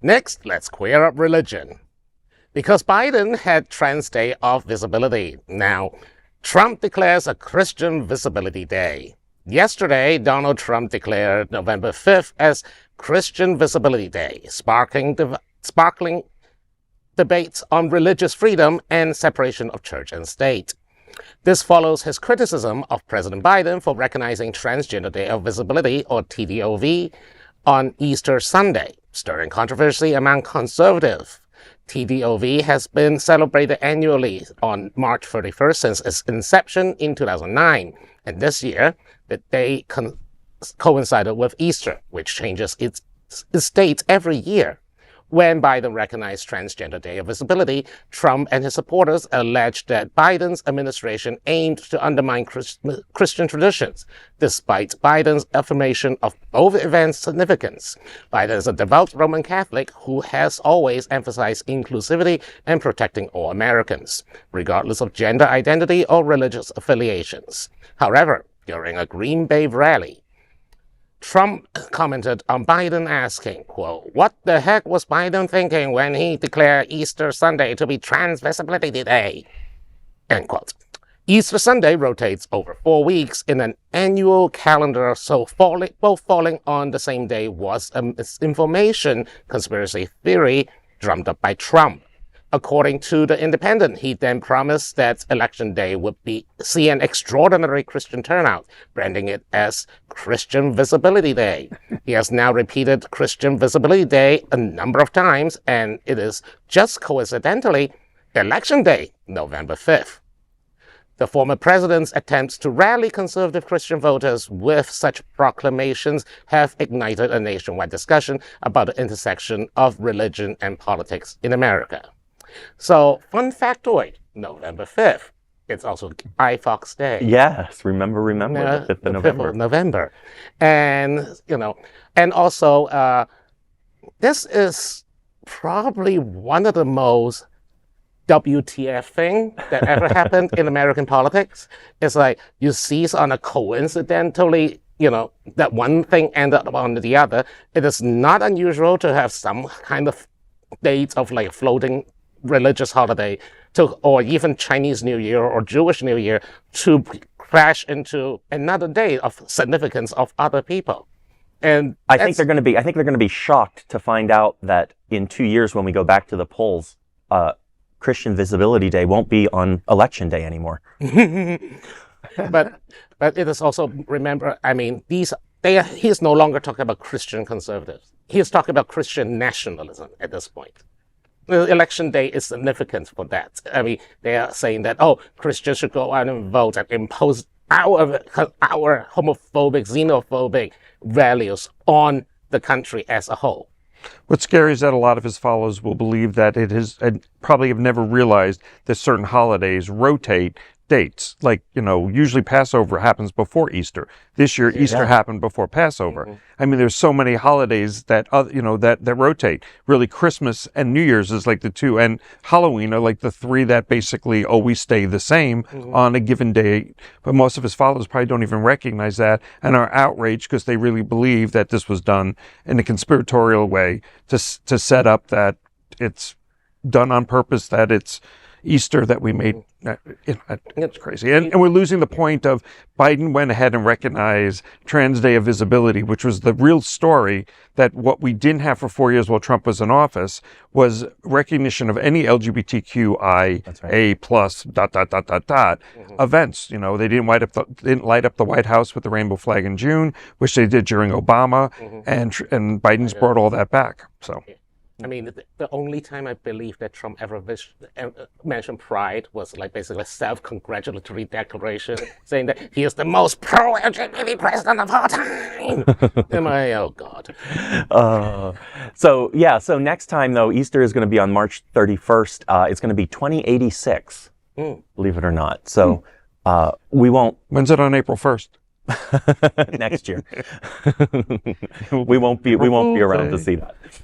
Next, let's queer up religion. Because Biden had Trans Day of Visibility, now Trump declares a Christian Visibility Day. Yesterday, Donald Trump declared November 5th as Christian Visibility Day, sparkling debates on religious freedom and separation of church and state. This follows his criticism of President Biden for recognizing Transgender Day of Visibility, or TDOV, on Easter Sunday, stirring controversy among conservatives. TDOV has been celebrated annually on March 31st since its inception in 2009, and this year, the day coincided with Easter, which changes its dates every year. When Biden recognized Transgender Day of Visibility, Trump and his supporters alleged that Biden's administration aimed to undermine Christian traditions, despite Biden's affirmation of both events' significance. Biden is a devout Roman Catholic who has always emphasized inclusivity and protecting all Americans, regardless of gender identity or religious affiliations. However, during a Green Bay rally, Trump commented on Biden asking, quote, "What the heck was Biden thinking when he declared Easter Sunday to be Trans Visibility Day?" End quote. Easter Sunday rotates over 4 weeks in an annual calendar, so both falling on the same day was a misinformation conspiracy theory drummed up by Trump. According to The Independent, he then promised that Election Day would see an extraordinary Christian turnout, branding it as Christian Visibility Day. He has now repeated Christian Visibility Day a number of times, and it is just coincidentally Election Day, November 5th. The former president's attempts to rally conservative Christian voters with such proclamations have ignited a nationwide discussion about the intersection of religion and politics in America. So, fun factoid, November 5th. It's also iFox Day. Yes, remember, the 5th of November. 5th of November. And, and also, this is probably one of the most WTF thing that ever happened in American politics. It's like you seize on a coincidentally, that one thing ended up on the other. It is not unusual to have some kind of dates of like floating religious holiday or even Chinese New Year or Jewish New Year to crash into another day of significance of other people. And I think they're going to be shocked to find out that in 2 years when we go back to the polls, Christian Visibility Day won't be on Election Day anymore. but it is also, remember, I mean, he's no longer talking about Christian conservatives. He's talking about Christian nationalism at this point. Election Day is significant for that. I mean, they are saying that, Christians should go out and vote and impose our homophobic, xenophobic values on the country as a whole. What's scary is that a lot of his followers will believe that and probably have never realized that certain holidays rotate dates. Like, usually Passover happens before Easter. This year, Easter happened before Passover. Mm-hmm. I mean, there's so many holidays that, that rotate. Really, Christmas and New Year's is like the two, and Halloween are like the three that basically always stay the same on a given day. But most of his followers probably don't even recognize that and are outraged because they really believe that this was done in a conspiratorial way to set up that it's done on purpose, that it's Easter that we made. It's crazy. And we're losing the point of Biden went ahead and recognized Trans Day of Visibility, which was the real story, that what we didn't have for 4 years while Trump was in office was recognition of any LGBTQIA plus ... events. They didn't light up the White House with the rainbow flag in June, which they did during Obama, and Biden's brought all that back. So. I mean, the only time I believe that Trump ever mentioned pride was like basically a self-congratulatory declaration saying that he is the most pro-LGBT president of all time. Oh God. So next time though, Easter is going to be on March 31st. It's going to be 2086, believe it or not. So we won't. When's it on April 1st? Next year. we won't be around to see that.